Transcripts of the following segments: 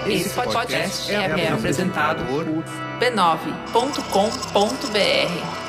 Esse podcast é apresentado por b9.com.br.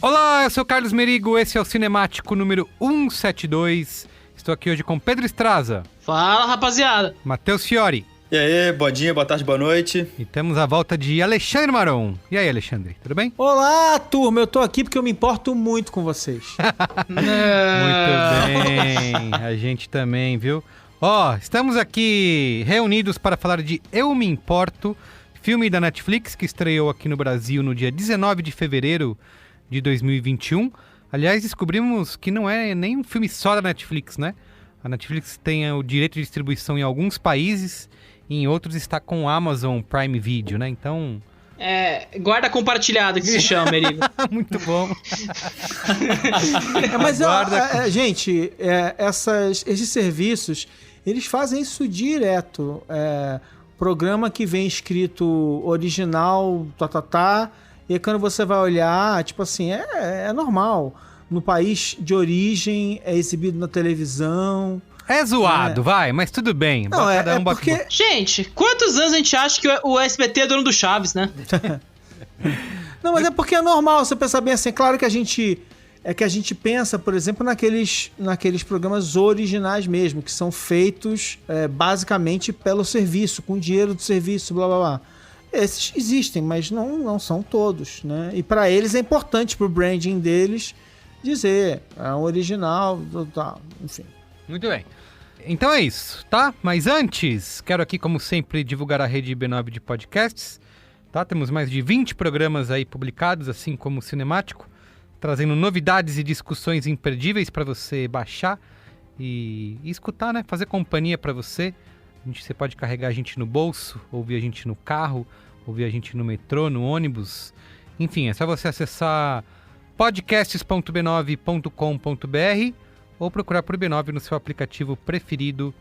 Olá, eu sou Carlos Merigo, esse é o Cinemático número 172. Estou aqui hoje com Pedro Estraza. Fala, rapaziada. Matheus Fiori. E aí, bom dia, boa tarde, boa noite. E temos a volta de Alexandre Maron. E aí, Alexandre, tudo bem? Olá, turma, eu tô aqui porque eu me importo muito com vocês. Muito bem, a gente também, viu? Estamos aqui reunidos para falar de Eu Me Importo, filme da Netflix que estreou aqui no Brasil no dia 19 de fevereiro de 2021. Aliás, descobrimos que não é nem um filme só da Netflix, né? A Netflix tem o direito de distribuição em alguns países e em outros está com o Amazon Prime Video, né? Então... guarda compartilhada que se chama, Merigo. Muito bom. Mas, gente, esses serviços, eles fazem isso direto. Programa que vem escrito original, e aí quando você vai olhar, tipo assim, é normal. No país de origem, é exibido na televisão. É zoado, vai, mas tudo bem. Não, porque... Gente, quantos anos a gente acha que o SBT é dono do Chaves, né? Não, mas é porque é normal, você pensar bem assim. Claro que a gente pensa, por exemplo, naqueles programas originais mesmo, que são feitos basicamente pelo serviço, com dinheiro do serviço, blá blá blá. Esses existem, mas não são todos, né? E para eles é importante pro branding deles dizer, é um original, tá, enfim. Muito bem. Então é isso, tá? Mas antes, quero aqui, como sempre, divulgar a rede B9 de podcasts, tá? Temos mais de 20 programas aí publicados, assim como o Cinemático, trazendo novidades e discussões imperdíveis para você baixar e escutar, né? Fazer companhia para você. Você pode carregar a gente no bolso, ouvir a gente no carro, ouvir a gente no metrô, no ônibus. Enfim, é só você acessar podcasts.b9.com.br ou procurar por B9 no seu aplicativo preferido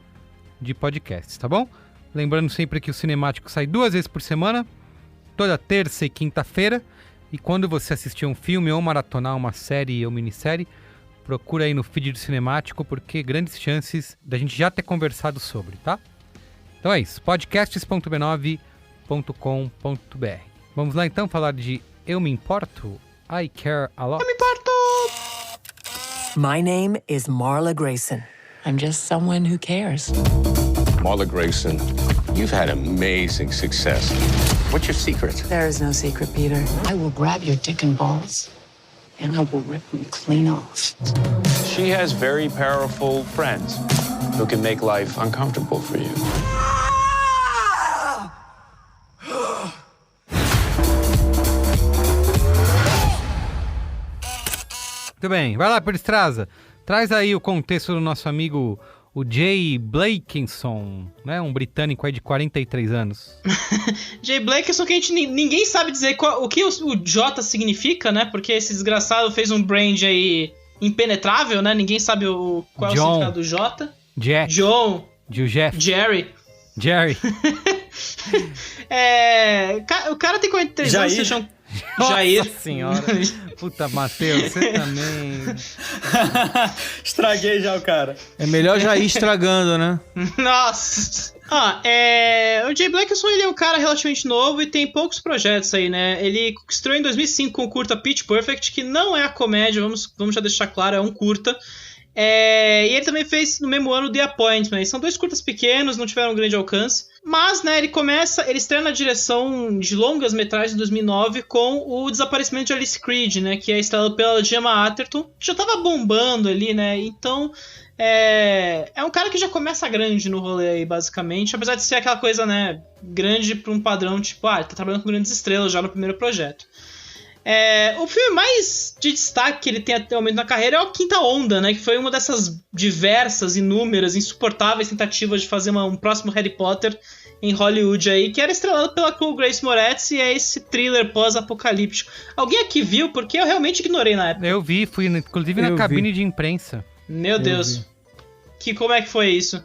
de podcasts, tá bom? Lembrando sempre que o Cinemático sai 2 vezes por semana, toda terça e quinta-feira. E quando você assistir um filme ou maratonar uma série ou minissérie, procura aí no feed do Cinemático, porque grandes chances da gente já ter conversado sobre, tá? Então é isso, podcasts.b9.com.br. Vamos lá então falar de Eu Me Importo, I Care A Lot. Eu me importo! My name is Marla Grayson. I'm just someone who cares. Marla Grayson, you've had amazing success. What's your secret? There is no secret, Peter. I will grab your dick and balls, and I will rip them clean off. She has very powerful friends who can make life uncomfortable for you. Muito bem, vai lá, Pedro Estraza. Traz aí o contexto do nosso amigo, o Jay Blakeson, né? Um britânico aí de 43 anos. Jay Blakeson, que ninguém sabe dizer o que o J significa, né? Porque esse desgraçado fez um brand aí impenetrável, né? Ninguém sabe qual é o significado do J. Jack. John. Jeff. Jerry. O cara tem 43 anos, vocês chamam... Jair. Nossa senhora. Puta, Matheus, você também... Estraguei já o cara. É melhor já ir estragando, né? Nossa. O Jay Blakeson, ele é um cara relativamente novo e tem poucos projetos aí, né? Ele estreou em 2005 com o curta Pitch Perfect, que não é a comédia, vamos já deixar claro, é um curta. E ele também fez no mesmo ano The Appointment. São 2 curtas pequenos, não tiveram um grande alcance. Mas, né, ele estreia na direção de longas metragens em 2009 com o Desaparecimento de Alice Creed, né, que é estrelado pela Gemma Arterton, que já tava bombando ali, né, então é um cara que já começa grande no rolê aí, basicamente, apesar de ser aquela coisa, né, grande pra um padrão, tipo, ele tá trabalhando com grandes estrelas já no primeiro projeto. O filme mais de destaque que ele tem até o momento na carreira é o Quinta Onda, né? Que foi uma dessas diversas, inúmeras, insuportáveis tentativas de fazer um próximo Harry Potter em Hollywood aí, que era estrelado pela Chloe Grace Moretz e é esse thriller pós-apocalíptico. Alguém aqui viu? Porque eu realmente ignorei na época. Eu vi, fui inclusive na cabine de imprensa. Meu Deus. Como é que foi isso?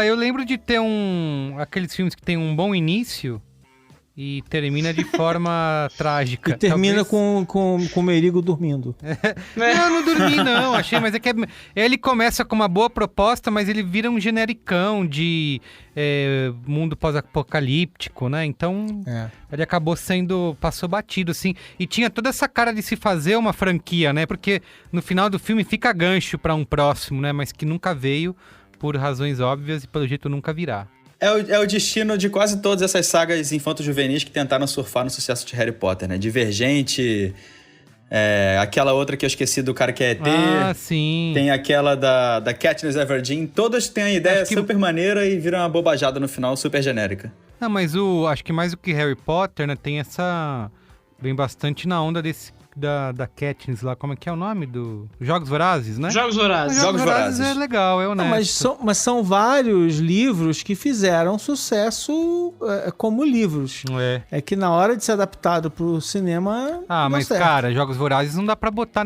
Eu lembro de ter aqueles filmes que tem um bom início e termina de forma trágica. E termina com o Merigo dormindo. Não dormi não, achei, mas é que ele começa com uma boa proposta, mas ele vira um genericão de mundo pós-apocalíptico, né? Então, ele passou batido, assim. E tinha toda essa cara de se fazer uma franquia, né? Porque no final do filme fica gancho pra um próximo, né? Mas que nunca veio, por razões óbvias, e pelo jeito nunca virá. É o destino de quase todas essas sagas infanto-juvenis que tentaram surfar no sucesso de Harry Potter, né? Divergente, aquela outra que eu esqueci do cara que é ET. Sim. Tem aquela da Katniss Everdeen. Todas têm a ideia super maneira e viram uma bobajada no final, super genérica. Não, mas acho que mais do que Harry Potter, né? Tem essa... Vem bastante na onda da Katniss lá, como é que é o nome? Jogos Vorazes, né? Jogos Vorazes. Jogos Vorazes é legal, é honesto. Não, mas são vários livros que fizeram sucesso como livros. É que na hora de ser adaptado pro cinema... mas certo. Cara, Jogos Vorazes não dá pra botar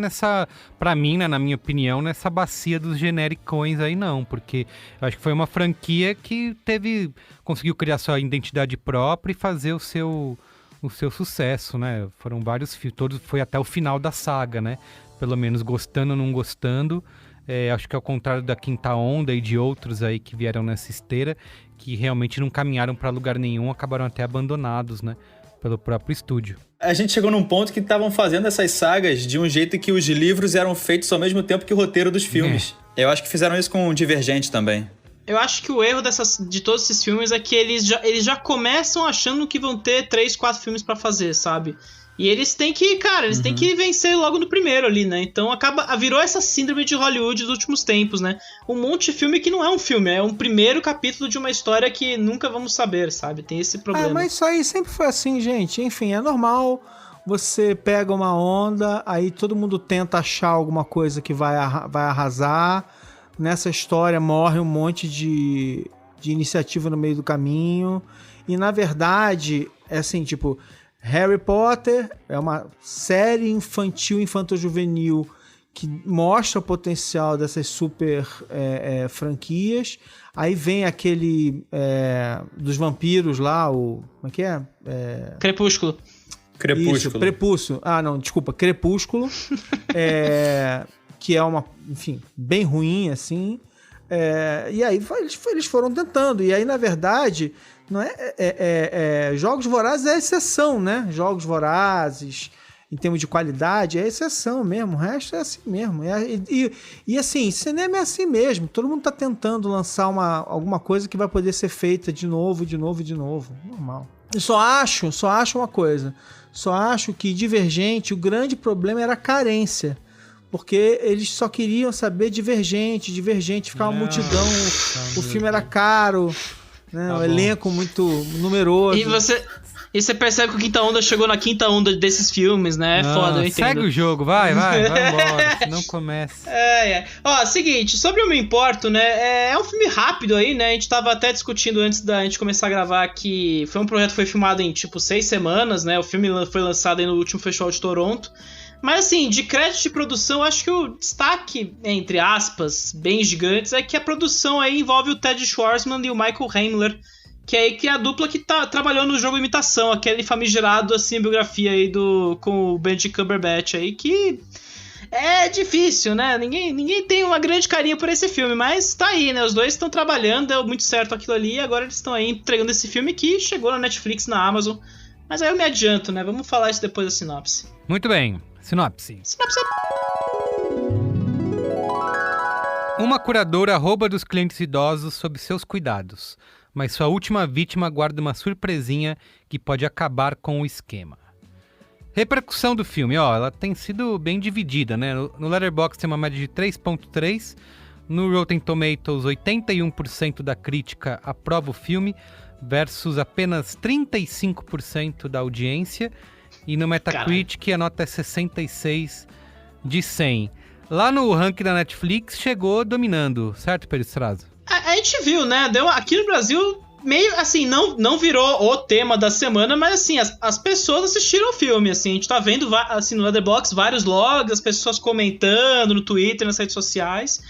pra mim, né, na minha opinião, nessa bacia dos genericões aí não, porque eu acho que foi uma franquia que conseguiu criar sua identidade própria e fazer o seu sucesso, né? Foram vários filmes, todos foi até o final da saga, né? Pelo menos gostando ou não gostando. Acho que ao contrário da Quinta Onda e de outros aí que vieram nessa esteira, que realmente não caminharam para lugar nenhum, acabaram até abandonados, né? Pelo próprio estúdio. A gente chegou num ponto que estavam fazendo essas sagas de um jeito que os livros eram feitos ao mesmo tempo que o roteiro dos filmes. Eu acho que fizeram isso com o Divergente também. Eu acho que o erro de todos esses filmes é que eles já começam achando que vão ter 3, 4 filmes pra fazer, sabe? E eles têm que, têm que vencer logo no primeiro ali, né? Então virou essa síndrome de Hollywood dos últimos tempos, né? Um monte de filme que não é um filme, é um primeiro capítulo de uma história que nunca vamos saber, sabe? Tem esse problema. Mas isso aí sempre foi assim, gente. Enfim, é normal. Você pega uma onda, aí todo mundo tenta achar alguma coisa que vai arrasar. Nessa história morre um monte de iniciativa no meio do caminho. E, na verdade, é assim, tipo... Harry Potter é uma série infanto-juvenil que mostra o potencial dessas super franquias. Aí vem aquele dos vampiros lá, como é que é? Crepúsculo. Isso, Prepúcio. Desculpa, Crepúsculo. Que é uma, enfim, bem ruim, assim. E aí eles foram tentando. E aí, na verdade, não Jogos Vorazes é exceção, né? Jogos Vorazes, em termos de qualidade, é exceção mesmo. O resto é assim mesmo. E assim, cinema é assim mesmo. Todo mundo tá tentando lançar alguma coisa que vai poder ser feita de novo. Normal. Eu só acho uma coisa. Só acho que Divergente, o grande problema era a carência. Porque eles só queriam saber Divergente, ficava uma multidão, o filme era caro, né? O elenco muito numeroso. E você percebe que o Quinta Onda chegou na quinta onda desses filmes, né? Foda, eu entendo. Segue o jogo, vai embora, senão começa. Ó, seguinte, sobre o Me Importo, né? É um filme rápido aí, né? A gente tava até discutindo antes da gente começar a gravar que foi um projeto que foi filmado em, 6 semanas, né? O filme foi lançado aí no último Festival de Toronto. Mas assim, de crédito de produção, acho que o destaque, entre aspas, bem gigantes, é que a produção aí envolve o Ted Schwarzman e o Michael Himmler, que é a dupla que trabalhou no jogo Imitação, aquele famigerado, assim, biografia aí com o Benedict Cumberbatch aí, que é difícil, né? Ninguém tem uma grande carinha por esse filme, mas tá aí, né? Os dois estão trabalhando, deu muito certo aquilo ali, e agora eles estão aí entregando esse filme que chegou na Netflix, na Amazon. Mas aí eu me adianto, né? Vamos falar isso depois da sinopse. Muito bem. Sinopse. Uma curadora rouba dos clientes idosos sob seus cuidados, mas sua última vítima guarda uma surpresinha que pode acabar com o esquema. Repercussão do filme, ela tem sido bem dividida, né? No Letterboxd tem uma média de 3.3, no Rotten Tomatoes 81% da crítica aprova o filme, versus apenas 35% da audiência, e no Metacritic a nota é 66 de 100. Lá no ranking da Netflix chegou dominando, certo, Pedro Estraza? A gente viu, né? Aqui no Brasil, meio assim, não virou o tema da semana, mas assim, as pessoas assistiram o filme, assim, a gente tá vendo, assim, no Letterboxd, vários logs, as pessoas comentando no Twitter, nas redes sociais,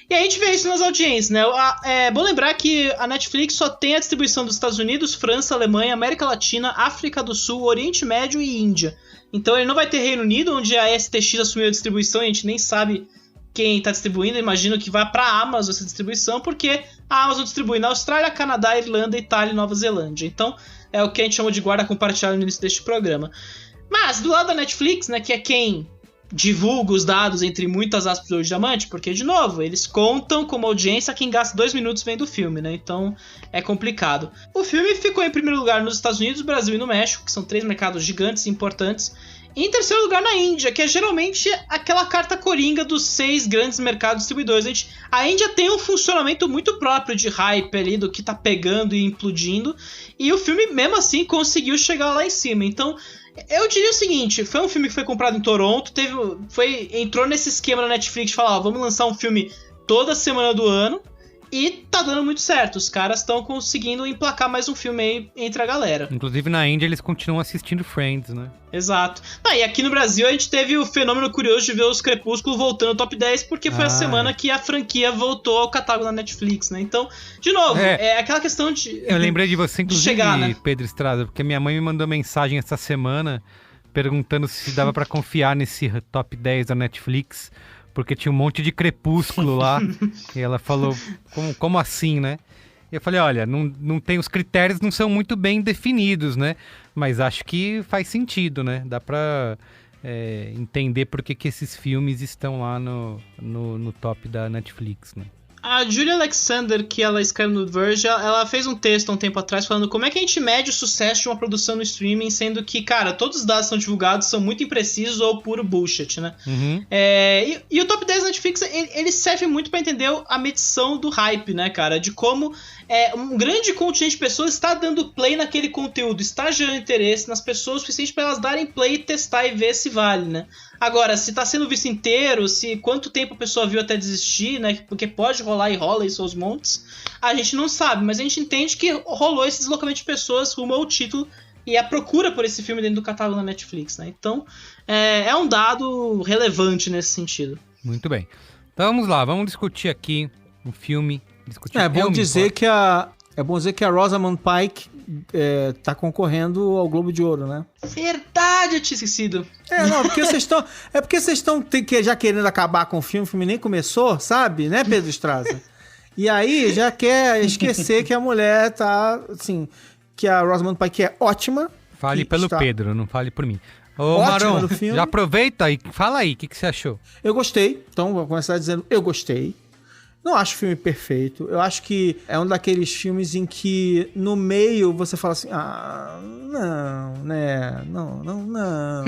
e a gente vê isso nas audiências, né? É bom lembrar que a Netflix só tem a distribuição dos Estados Unidos, França, Alemanha, América Latina, África do Sul, Oriente Médio e Índia. Então ele não vai ter Reino Unido, onde a STX assumiu a distribuição e a gente nem sabe quem está distribuindo. Eu imagino que vai para a Amazon essa distribuição, porque a Amazon distribui na Austrália, Canadá, Irlanda, Itália e Nova Zelândia. Então é o que a gente chama de guarda compartilhada no início deste programa. Mas do lado da Netflix, né, que é quem divulga os dados entre muitas aspas do Diamante, porque, de novo, eles contam como audiência quem gasta 2 minutos vendo o filme, né? Então é complicado. O filme ficou em primeiro lugar nos Estados Unidos, Brasil e no México, que são 3 mercados gigantes e importantes. E em terceiro lugar na Índia, que é geralmente aquela carta coringa dos 6 grandes mercados distribuidores. A Índia tem um funcionamento muito próprio de hype ali, do que tá pegando e implodindo. E o filme, mesmo assim, conseguiu chegar lá em cima. Então, eu diria o seguinte, foi um filme que foi comprado em Toronto, entrou nesse esquema da Netflix de falar, vamos lançar um filme toda semana do ano, e tá dando muito certo. Os caras estão conseguindo emplacar mais um filme aí entre a galera. Inclusive na Índia eles continuam assistindo Friends, né? Exato. E aqui no Brasil a gente teve o fenômeno curioso de ver os Crepúsculo voltando ao top 10, porque foi a semana que a franquia voltou ao catálogo da Netflix, né? Então, de novo, é aquela questão de... Eu lembrei de você, inclusive, chegar, né? Pedro Estrada, porque minha mãe me mandou mensagem essa semana perguntando se dava pra confiar nesse top 10 da Netflix, porque tinha um monte de Crepúsculo lá. E ela falou, como assim, né? E eu falei, olha, não tem, os critérios não são muito bem definidos, né? Mas acho que faz sentido, né? Dá pra entender por que esses filmes estão lá no top da Netflix, né? A Julia Alexander, que ela escreve no Verge, ela fez um texto há um tempo atrás falando como é que a gente mede o sucesso de uma produção no streaming, sendo que, cara, todos os dados que são divulgados são muito imprecisos ou puro bullshit, né? Uhum. E o top 10 da Netflix, ele serve muito pra entender a medição do hype, né, cara? De como um grande contingente de pessoas está dando play naquele conteúdo, está gerando interesse nas pessoas o suficiente pra elas darem play, testar e ver se vale, né? Agora, se tá sendo visto inteiro, quanto tempo a pessoa viu até desistir, né? Porque pode rolar e rola isso aos montes, a gente não sabe, mas a gente entende que rolou esse deslocamento de pessoas rumo ao título e a procura por esse filme dentro do catálogo da Netflix, né? Então, é um dado relevante nesse sentido. Muito bem. Então vamos lá, vamos discutir aqui um filme. É bom dizer que a Rosamund Pike tá concorrendo ao Globo de Ouro, né? Verdade, eu tinha esquecido. Porque vocês estão já querendo acabar com o filme nem começou, sabe? Né, Pedro Estraza? E aí já quer esquecer que a mulher tá, assim, que a Rosamund Pike é ótima. Fale pelo Pedro, não fale por mim. Ô, Maron, já aproveita e fala aí, o que você achou? Eu gostei, então vou começar dizendo, eu gostei. Não acho o filme perfeito. Eu acho que é um daqueles filmes em que no meio você fala assim, não, né? Não.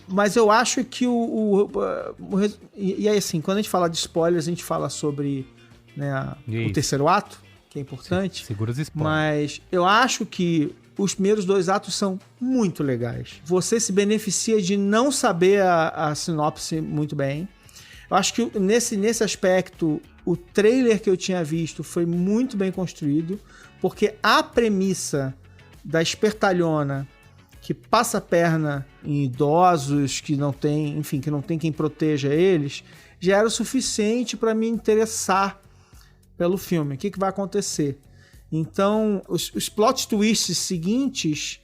Mas eu acho que e aí assim, quando a gente fala de spoilers, a gente fala sobre, né, o terceiro ato, que é importante. Segura os spoilers. Mas eu acho que os primeiros 2 atos são muito legais. Você se beneficia de não saber a sinopse muito bem. Eu acho que nesse aspecto, o trailer que eu tinha visto foi muito bem construído, porque a premissa da espertalhona que passa a perna em idosos, que não tem quem proteja eles, já era o suficiente para me interessar pelo filme. O que vai acontecer? Então, os plot twists seguintes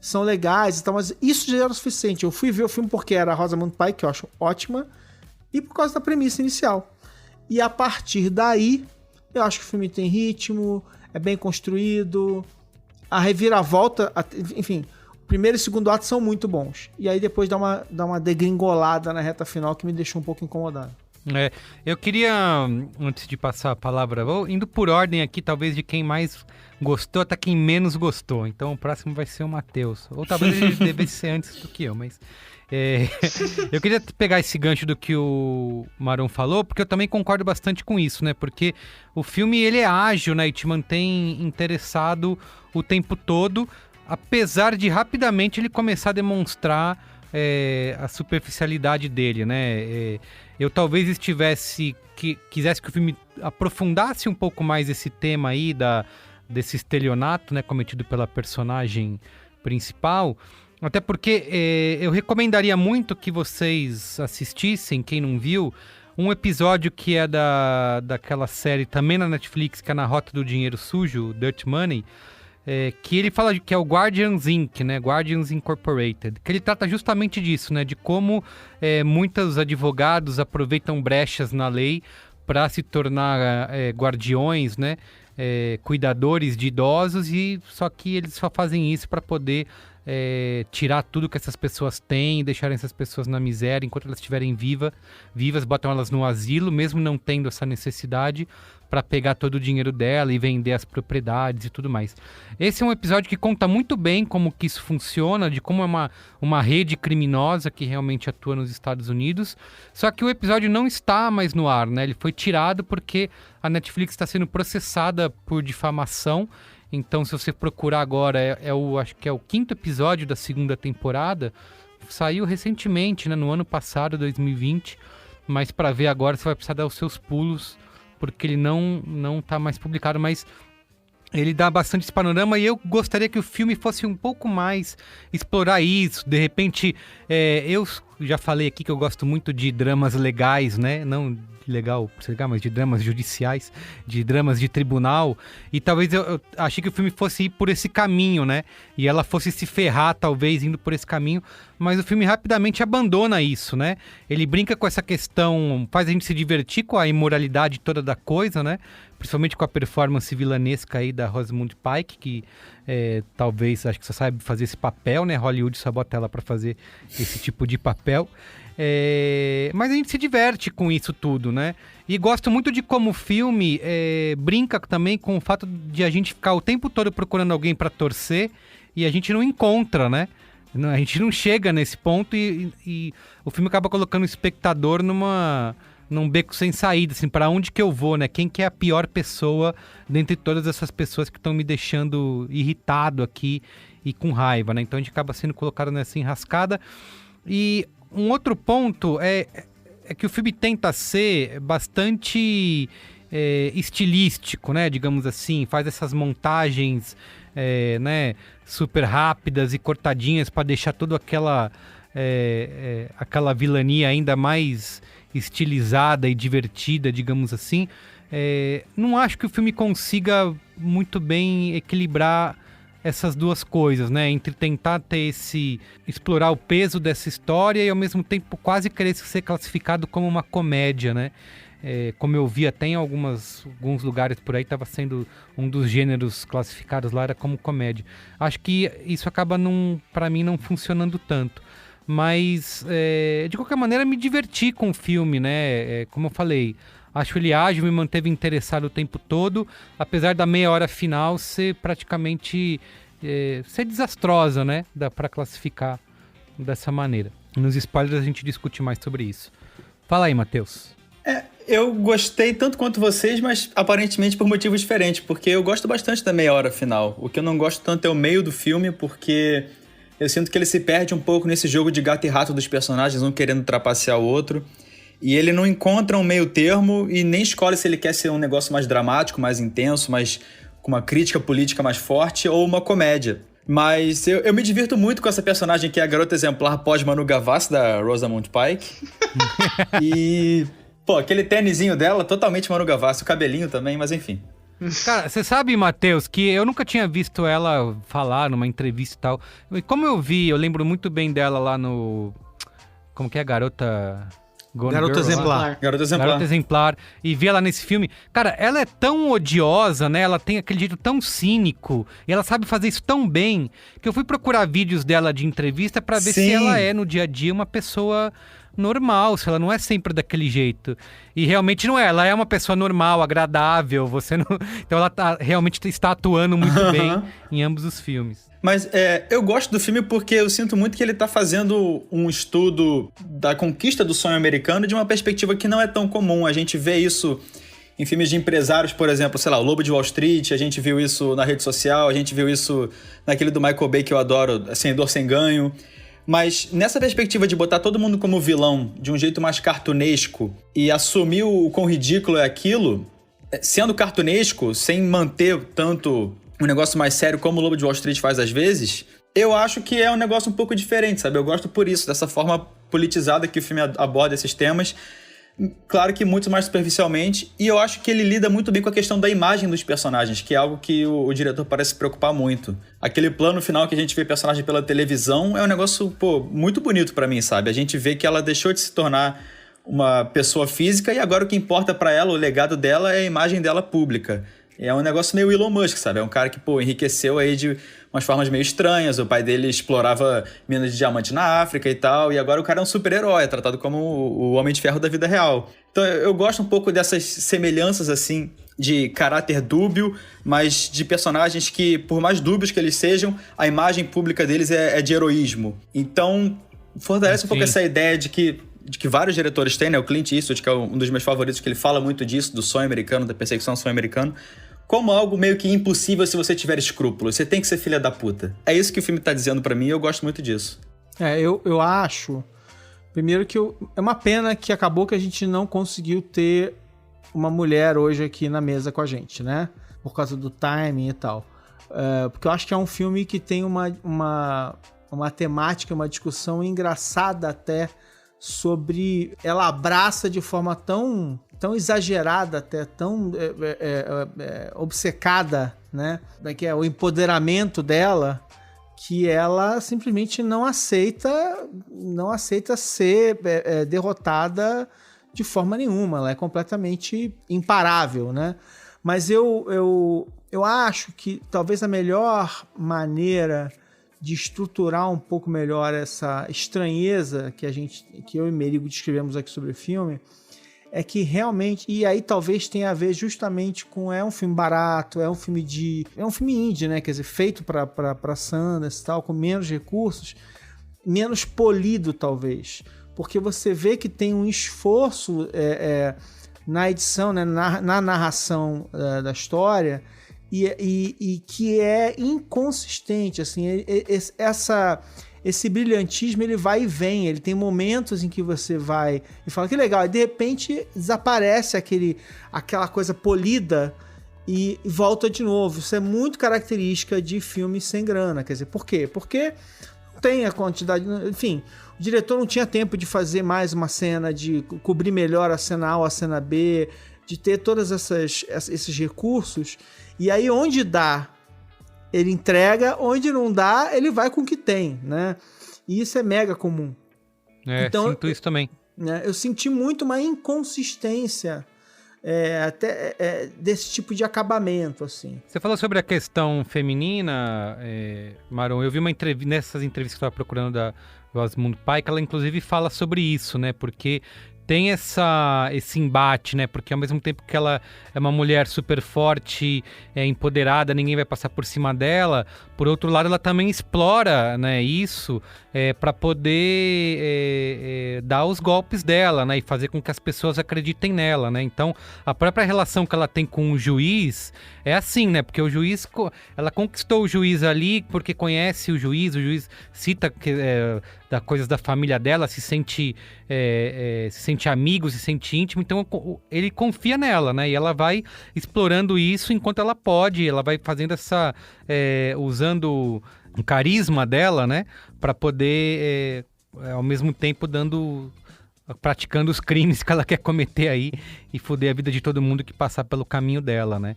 são legais, então, mas isso já era o suficiente. Eu fui ver o filme porque era a Rosamund Pike, que eu acho ótima, e por causa da premissa inicial. E a partir daí, eu acho que o filme tem ritmo, é bem construído, a reviravolta, enfim, o primeiro e o segundo ato são muito bons. E aí depois dá uma degringolada na reta final que me deixou um pouco incomodado. Eu queria, antes de passar a palavra, vou indo por ordem aqui, talvez de quem mais gostou até quem menos gostou. Então o próximo vai ser o Matheus. Ou talvez ele devesse ser antes do que eu, mas... eu queria pegar esse gancho do que o Maron falou, porque eu também concordo bastante com isso, né? Porque o filme, ele é ágil, né? E te mantém interessado o tempo todo, apesar de rapidamente ele começar a demonstrar a superficialidade dele, né? Eu talvez quisesse que o filme aprofundasse um pouco mais esse tema aí desse estelionato, né? Cometido pela personagem principal. Até porque eu recomendaria muito que vocês assistissem, quem não viu, um episódio que é daquela série também na Netflix, que é Na Rota do Dinheiro Sujo, Dirt Money, que ele fala que é o Guardians Inc., né? Guardians Incorporated, que ele trata justamente disso, né? De como muitos advogados aproveitam brechas na lei para se tornar guardiões, né? Cuidadores de idosos, e só que eles só fazem isso para poder tirar tudo que essas pessoas têm e deixarem essas pessoas na miséria enquanto elas estiverem vivas, botam elas no asilo, mesmo não tendo essa necessidade, para pegar todo o dinheiro dela e vender as propriedades e tudo mais. Esse é um episódio que conta muito bem como que isso funciona, de como é uma rede criminosa que realmente atua nos Estados Unidos. Só que o episódio não está mais no ar, né? Ele foi tirado porque a Netflix está sendo processada por difamação. Então, se você procurar agora, acho que é o 5º episódio da 2ª temporada. Saiu recentemente, né, no ano passado, 2020. Mas para ver agora, você vai precisar dar os seus pulos, porque ele não tá mais publicado. Mas ele dá bastante esse panorama, e eu gostaria que o filme fosse um pouco mais explorar isso. De repente, eu já falei aqui que eu gosto muito de dramas legais, né? Não legal, mas de dramas judiciais, de dramas de tribunal, e talvez eu achei que o filme fosse ir por esse caminho, né? E ela fosse se ferrar, talvez, indo por esse caminho, mas o filme rapidamente abandona isso, né? Ele brinca com essa questão, faz a gente se divertir com a imoralidade toda da coisa, né? Principalmente com a performance vilanesca aí da Rosamund Pike, que talvez, acho que só sabe fazer esse papel, né? Hollywood só bota ela pra fazer esse tipo de papel. Mas a gente se diverte com isso tudo, né? E gosto muito de como o filme brinca também com o fato de a gente ficar o tempo todo procurando alguém pra torcer e a gente não encontra, né? A gente não chega nesse ponto, e o filme acaba colocando o espectador num beco sem saída, assim, para onde que eu vou, né? Quem que é a pior pessoa dentre todas essas pessoas que estão me deixando irritado aqui e com raiva, né? Então a gente acaba sendo colocado nessa enrascada. E um outro ponto é que o filme tenta ser bastante estilístico, né? Digamos assim, faz essas montagens né, super rápidas e cortadinhas para deixar toda aquela vilania ainda mais estilizada e divertida, digamos assim. Não acho que o filme consiga muito bem equilibrar essas duas coisas, né? Entre tentar explorar o peso dessa história e ao mesmo tempo quase querer ser classificado como uma comédia, né? Como eu vi até em alguns lugares por aí, estava sendo um dos gêneros classificados lá, era como comédia. Acho que isso acaba, para mim, não funcionando tanto. Mas, de qualquer maneira, me diverti com o filme, né? Como eu falei, acho ele ágil, me manteve interessado o tempo todo, apesar da meia hora final ser praticamente ser desastrosa, né? Dá pra classificar dessa maneira. Nos spoilers a gente discute mais sobre isso. Fala aí, Matheus. Eu gostei tanto quanto vocês, mas aparentemente por motivos diferentes, porque eu gosto bastante da meia hora final. O que eu não gosto tanto é o meio do filme, porque eu sinto que ele se perde um pouco nesse jogo de gato e rato dos personagens, um querendo trapacear o outro. E ele não encontra um meio termo e nem escolhe se ele quer ser um negócio mais dramático, mais intenso, mais com uma crítica política mais forte, ou uma comédia. Mas eu me divirto muito com essa personagem que é a garota exemplar pós-Manu Gavassi, da Rosamund Pike. E, aquele tênisinho dela, totalmente Manu Gavassi, o cabelinho também, mas enfim. Cara, você sabe, Matheus, que eu nunca tinha visto ela falar numa entrevista e tal. Como eu lembro muito bem dela lá no... Como que é a garota... Gone Garota Girl, Exemplar. Garota Exemplar. Garota Exemplar, e ver ela nesse filme. Cara, ela é tão odiosa, né? Ela tem aquele jeito tão cínico, e ela sabe fazer isso tão bem, que eu fui procurar vídeos dela de entrevista pra ver se Sim. ela é, no dia a dia, uma pessoa normal, se ela não é sempre daquele jeito. E realmente não é, ela é uma pessoa normal, agradável, você não... Então ela realmente está atuando muito bem em ambos os filmes. Mas eu gosto do filme porque eu sinto muito que ele tá fazendo um estudo da conquista do sonho americano de uma perspectiva que não é tão comum. A gente vê isso em filmes de empresários, por exemplo, sei lá, O Lobo de Wall Street, a gente viu isso na rede social, a gente viu isso naquele do Michael Bay que eu adoro, Sem Dor, Sem Ganho. Mas nessa perspectiva de botar todo mundo como vilão de um jeito mais cartunesco e assumir o quão ridículo é aquilo, sendo cartunesco, sem manter tanto um negócio mais sério como o Lobo de Wall Street faz às vezes, eu acho que é um negócio um pouco diferente, sabe? Eu gosto por isso, dessa forma politizada que o filme aborda esses temas. Claro que muito mais superficialmente, e eu acho que ele lida muito bem com a questão da imagem dos personagens, que é algo que o diretor parece se preocupar muito. Aquele plano final que a gente vê personagem pela televisão é um negócio, muito bonito pra mim, sabe? A gente vê que ela deixou de se tornar uma pessoa física e agora o que importa pra ela, o legado dela, é a imagem dela pública. É um negócio meio Elon Musk, sabe? É um cara que, enriqueceu aí de umas formas meio estranhas. O pai dele explorava minas de diamante na África e tal. E agora o cara é um super-herói, é tratado como o Homem de Ferro da vida real. Então eu gosto um pouco dessas semelhanças, assim, de caráter dúbio, mas de personagens que, por mais dúbios que eles sejam, a imagem pública deles é de heroísmo. Então, fortalece um pouco essa ideia de que vários diretores têm, né? O Clint Eastwood, que é um dos meus favoritos, que ele fala muito disso, do sonho americano, da perseguição ao sonho americano, como algo meio que impossível se você tiver escrúpulos. Você tem que ser filha da puta. É isso que o filme tá dizendo pra mim e eu gosto muito disso. Eu acho... Primeiro que é uma pena que acabou que a gente não conseguiu ter uma mulher hoje aqui na mesa com a gente, né? Por causa do timing e tal. Porque eu acho que é um filme que tem uma temática, uma discussão engraçada até sobre... Ela abraça de forma tão exagerada, até tão obcecada, né? Que é o empoderamento dela, que ela simplesmente não aceita ser derrotada de forma nenhuma. Ela é completamente imparável, né? Mas eu acho que talvez a melhor maneira de estruturar um pouco melhor essa estranheza que eu e Merigo descrevemos aqui sobre o filme, é que realmente, e aí talvez tenha a ver justamente com, é um filme barato, é um filme indie, né, quer dizer, feito para Sundance e tal, com menos recursos, menos polido talvez, porque você vê que tem um esforço na edição, né, na narração da história, e que é inconsistente, assim, esse brilhantismo, ele vai e vem, ele tem momentos em que você vai e fala que legal, e de repente desaparece aquela coisa polida e volta de novo. Isso é muito característica de filmes sem grana, quer dizer, por quê? Porque não tem a quantidade, enfim, o diretor não tinha tempo de fazer mais uma cena, de cobrir melhor a cena A ou a cena B, de ter todos esses recursos, e aí onde dá, ele entrega, onde não dá, ele vai com o que tem, né? E isso é mega comum. Então, sinto isso também. Né, eu senti muito uma inconsistência desse tipo de acabamento, assim. Você falou sobre a questão feminina, Maron. Eu vi uma entrevista, nessas entrevistas que eu estava procurando da Rosamund Pike, ela inclusive fala sobre isso, né? Porque tem esse embate, né? Porque ao mesmo tempo que ela é uma mulher super forte, empoderada, ninguém vai passar por cima dela. Por outro lado, ela também explora, né, isso para poder dar os golpes dela, né? E fazer com que as pessoas acreditem nela, né? Então, a própria relação que ela tem com o juiz é assim, né? Porque o juiz, ela conquistou o juiz ali porque conhece o juiz cita da coisas da família dela, se sente amigo, se sente íntimo, então ele confia nela, né? E ela vai explorando isso enquanto ela pode, ela vai fazendo usando um carisma dela, né? Para poder, ao mesmo tempo, praticando os crimes que ela quer cometer aí e foder a vida de todo mundo que passar pelo caminho dela, né?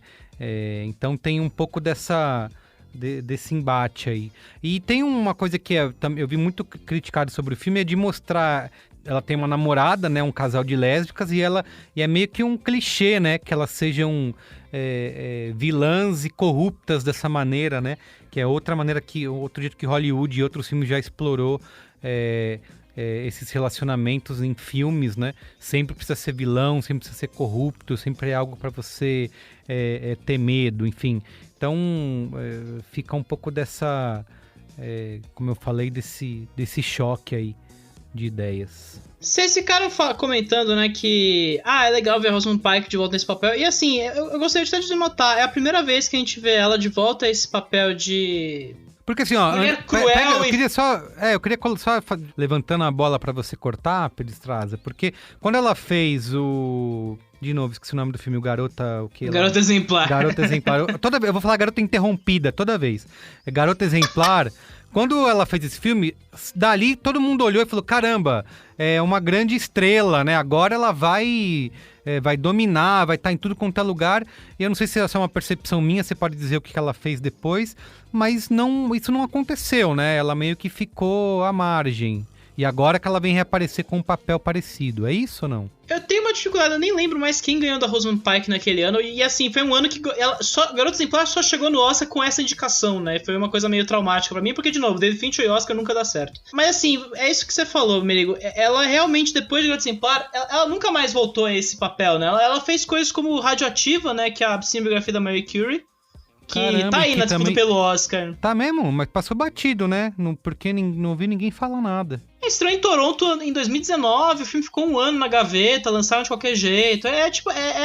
Então tem um pouco dessa desse embate aí. E tem uma coisa que eu vi muito criticado sobre o filme, é de mostrar... Ela tem uma namorada, né, um casal de lésbicas, e é meio que um clichê, né, que elas sejam vilãs e corruptas dessa maneira, né, que é outra maneira outro jeito que Hollywood e outros filmes já explorou esses relacionamentos em filmes, né, sempre precisa ser vilão, sempre precisa ser corrupto, sempre é algo para você ter medo, enfim. Então, fica um pouco dessa, como eu falei, desse choque aí de ideias. Vocês ficaram comentando, né, que é legal ver a Rosamund Pike de volta nesse papel, e assim, eu gostaria até de notar, é a primeira vez que a gente vê ela de volta a esse papel de... Porque assim, ó, mulher cruel eu queria só levantando a bola pra você cortar, Pelistraza, porque quando ela fez de novo, esqueci o nome do filme, o Garota... Garota Exemplar. Garota Exemplar. Eu vou falar Garota Interrompida toda vez. Garota Exemplar... Quando ela fez esse filme, dali todo mundo olhou e falou, caramba, é uma grande estrela, né? Agora ela vai dominar, vai estar em tudo quanto é lugar. E eu não sei se essa é uma percepção minha, você pode dizer o que ela fez depois, mas isso não aconteceu, né? Ela meio que ficou à margem. E agora que ela vem reaparecer com um papel parecido, é isso ou não? Eu tenho uma dificuldade, eu nem lembro mais quem ganhou da Rosamund Pike naquele ano. E assim, foi um ano que Garota Exemplar só chegou no Oscar com essa indicação, né? Foi uma coisa meio traumática pra mim, porque, de novo, David Fincher e Oscar nunca dá certo. Mas assim, é isso que você falou, Merigo. Ela realmente, depois de Garota Exemplar, ela nunca mais voltou a esse papel, né? Ela fez coisas como Radioativa, né? Que é a cinebiografia da Marie Curie. Que caramba, tá aí na disputa também... pelo Oscar. Tá mesmo, mas passou batido, né? Porque não ouvi ninguém falar nada. Estreou em Toronto em 2019, o filme ficou um ano na gaveta, lançaram de qualquer jeito. É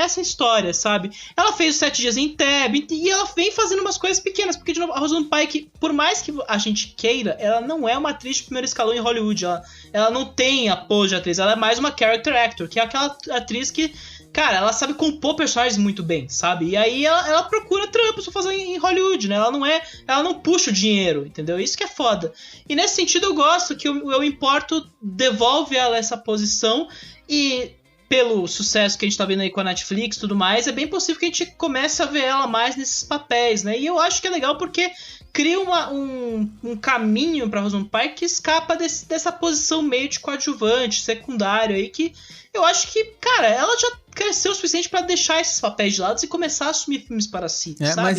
essa história, sabe? Ela fez os 7 dias em Tab, e ela vem fazendo umas coisas pequenas, porque, de novo, a Rosamund Pike, por mais que a gente queira, ela não é uma atriz de primeiro escalão em Hollywood. Ela não tem apoio de atriz, ela é mais uma character actor, que é aquela atriz que... Cara, ela sabe compor personagens muito bem, sabe? E aí ela procura trampos pra fazer em Hollywood, né? Ela não puxa o dinheiro, entendeu? Isso que é foda. E nesse sentido eu gosto que o Eu Importo devolve ela essa posição, e pelo sucesso que a gente tá vendo aí com a Netflix e tudo mais, é bem possível que a gente comece a ver ela mais nesses papéis, né? E eu acho que é legal porque cria um caminho pra Rosamund Pike que escapa dessa posição meio de coadjuvante, secundário aí, que eu acho que, cara, ela já cresceu o suficiente pra deixar esses papéis de lado e começar a assumir filmes para si, sabe?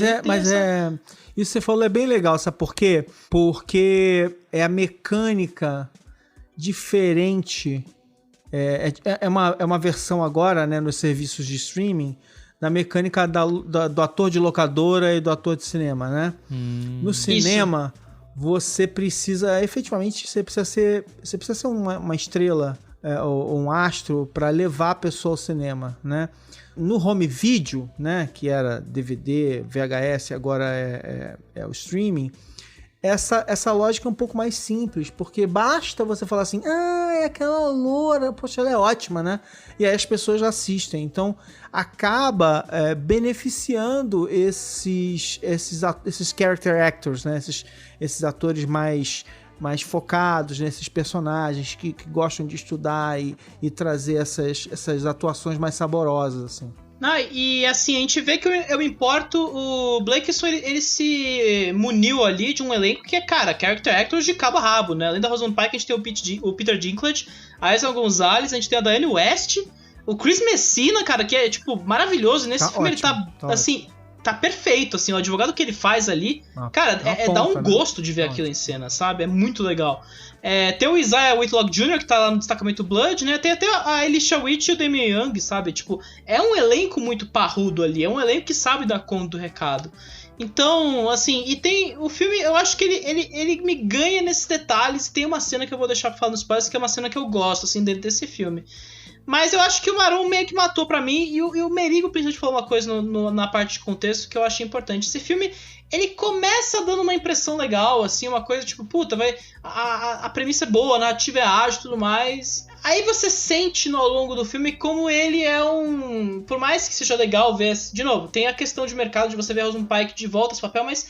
Isso que você falou é bem legal, sabe por quê? Porque é a mecânica diferente, é uma versão agora, né, nos serviços de streaming, da mecânica do ator de locadora e do ator de cinema, né? No cinema, você precisa, efetivamente, você precisa ser uma estrela, ou um astro para levar a pessoa ao cinema, né? No home video, né, que era DVD, VHS, agora é o streaming, essa lógica é um pouco mais simples, porque basta você falar assim, é aquela loura, poxa, ela é ótima, né? E aí as pessoas assistem, então acaba beneficiando esses character actors, né? Esses atores mais focados nesses personagens que gostam de estudar e trazer essas atuações mais saborosas, assim. E assim, a gente vê que Eu Importo, o Blakeson, ele se muniu ali de um elenco que é, cara, character actors de cabo a rabo, né? Além da Rosamund Pike, a gente tem o Peter Dinklage, a Isabel Gonzalez, a gente tem a Diane West, o Chris Messina, cara, que é, tipo, maravilhoso. Nesse filme ótimo, ele tá assim... Tá perfeito, assim, o advogado que ele faz ali, cara, dá um gosto de ver aquilo em cena, sabe? É muito legal. Tem o Isaiah Whitlock Jr., que tá lá no destacamento Blood, né? Tem até a Alicia Witt e o Damian Young, sabe? Tipo, é um elenco muito parrudo ali, é um elenco que sabe dar conta do recado. Então, assim, e tem o filme, eu acho que ele me ganha nesses detalhes, e tem uma cena que eu vou deixar pra falar nos spoilers, que é uma cena que eu gosto, assim, dentro desse filme. Mas eu acho que o Maron meio que matou pra mim, e o Merigo principalmente falou uma coisa na parte de contexto que eu achei importante. Esse filme, ele começa dando uma impressão legal, assim, uma coisa tipo, puta, a premissa é boa, a narrativa é ágil e tudo mais. Aí você sente ao longo do filme como ele é por mais que seja legal ver, de novo, tem a questão de mercado de você ver a Rosamund Pike de volta esse papel, mas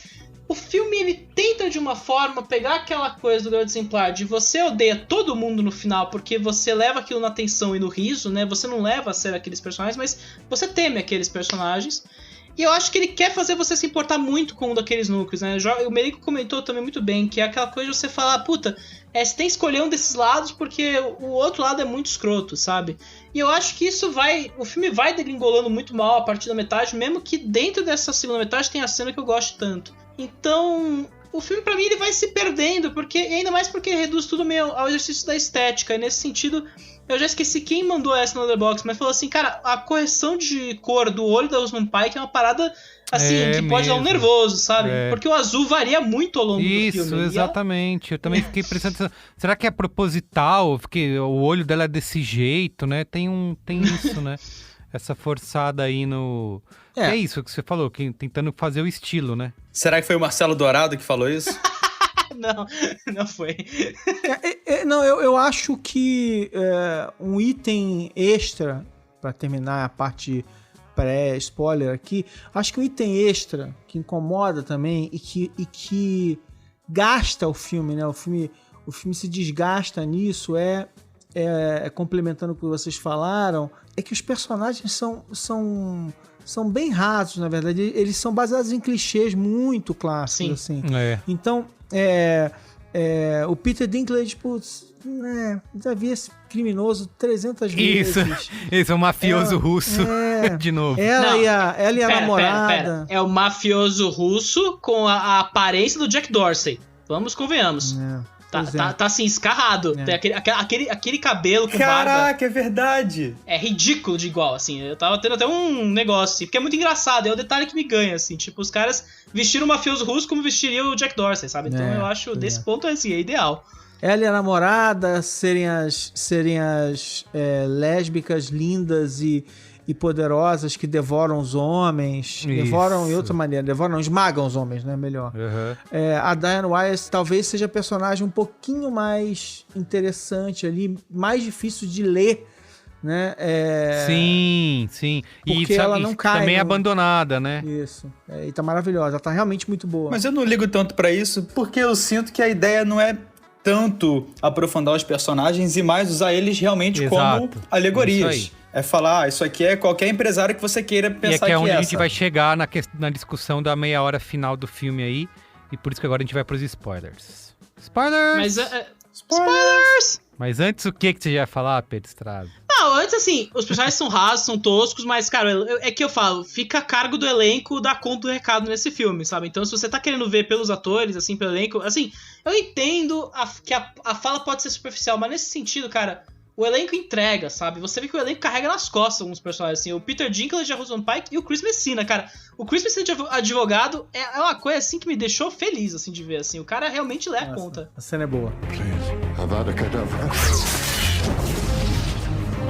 o filme, ele tenta de uma forma pegar aquela coisa do Garota Exemplar de você odeia todo mundo no final porque você leva aquilo na atenção e no riso, né? Você não leva a sério aqueles personagens, mas você teme aqueles personagens. E eu acho que ele quer fazer você se importar muito com um daqueles núcleos, né? O Merico comentou também muito bem, que é aquela coisa de você falar, puta, você tem que escolher um desses lados porque o outro lado é muito escroto, sabe? E eu acho que o filme vai degringolando muito mal a partir da metade, mesmo que dentro dessa segunda metade tenha a cena que eu gosto tanto. Então, o filme pra mim ele vai se perdendo, ainda mais porque ele reduz tudo meio ao exercício da estética, e nesse sentido... Eu já esqueci quem mandou essa no Letterboxd, mas falou assim, cara, a correção de cor do olho da Rosamund Pike é uma parada, assim, que pode dar um nervoso, sabe? Porque o azul varia muito ao longo do filme. Isso, exatamente. Eu também fiquei pensando, será que é proposital? Porque o olho dela é desse jeito, né? Tem isso, né? Essa forçada aí no... É isso que você falou, tentando fazer o estilo, né? Será que foi o Marcelo Dourado que falou isso? Não foi. Não, eu acho que um item extra, pra terminar a parte pré-spoiler aqui, acho que um item extra que incomoda também e que gasta o filme, né? O filme se desgasta nisso, complementando o que vocês falaram, é que os personagens são bem rasos, na verdade. Eles são baseados em clichês muito clássicos, assim. Então, o Peter Dinklage, putz, já vi esse criminoso 300 vezes. Isso, é um mafioso russo, de novo. Ela e a namorada. É o mafioso russo com a aparência do Jack Dorsey. Vamos, convenhamos. Tá assim, escarrado. Tem aquele cabelo com barba. Caraca, é verdade. É ridículo de igual, assim. Eu tava tendo até um negócio, assim, porque é muito engraçado. É o detalhe que me ganha, assim. Tipo, os caras vestiram o mafioso russo como vestiria o Jack Dorsey, sabe? Então eu acho, desse ponto, assim, é ideal. Ela e a namorada serem as lésbicas lindas e poderosas que devoram os homens. Devoram em outra maneira. Esmagam os homens, né? Melhor. A Diane Weiss talvez seja a personagem um pouquinho mais interessante ali, mais difícil de ler, né? Sim. Porque ela não cai. Também é abandonada, né? Isso. E tá maravilhosa. Ela tá realmente muito boa. Mas eu não ligo tanto pra isso, porque eu sinto que a ideia não é tanto aprofundar os personagens e mais usar eles realmente como alegorias. É falar, isso aqui é qualquer empresário que você queira pensar que é onde a gente vai chegar na discussão da meia hora final do filme aí. E por isso que agora a gente vai pros spoilers. Spoilers! Spoilers! Mas antes, o que você já ia falar, Pedro Estrada? Não, antes assim, os personagens são rasos, são toscos, mas, cara, é que eu falo, fica a cargo do elenco dar conta do recado nesse filme, sabe? Então, se você tá querendo ver pelos atores, assim, pelo elenco, assim, eu entendo que a fala pode ser superficial, mas nesse sentido, cara, o elenco entrega, sabe? Você vê que o elenco carrega nas costas alguns personagens, assim, o Peter Dinklage, a Rosamund Pike e o Chris Messina, cara. O Chris Messina de advogado é uma coisa, assim, que me deixou feliz, assim, de ver, assim. O cara realmente lê a conta. A cena é boa. Avada Kedavra.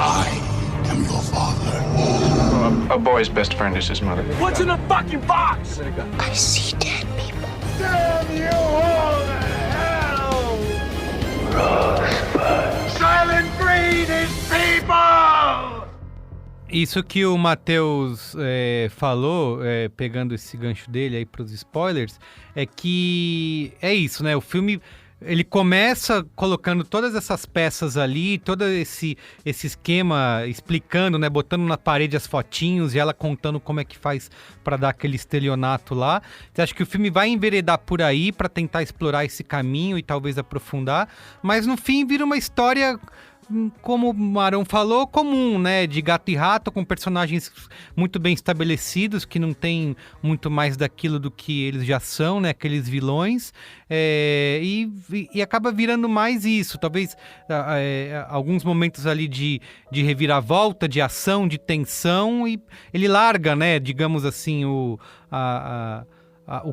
I am your father. A boy's best friend is his mother. What's in the fucking box? I see dead people. Damn you all to hell! Rosebud. Silent Breed is people! Isso que o Matheus falou, pegando esse gancho dele aí pros spoilers, é que é isso, né? O filme... Ele começa colocando todas essas peças ali, todo esse esquema, explicando, né, botando na parede as fotinhos e ela contando como é que faz para dar aquele estelionato lá. Você acha que o filme vai enveredar por aí para tentar explorar esse caminho e talvez aprofundar, mas no fim vira uma história, como o Marão falou, comum, né? De gato e rato, com personagens muito bem estabelecidos, que não tem muito mais daquilo do que eles já são, né? Aqueles vilões. E acaba virando mais isso. Talvez alguns momentos ali de reviravolta, de ação, de tensão, e ele larga, né? Digamos assim, o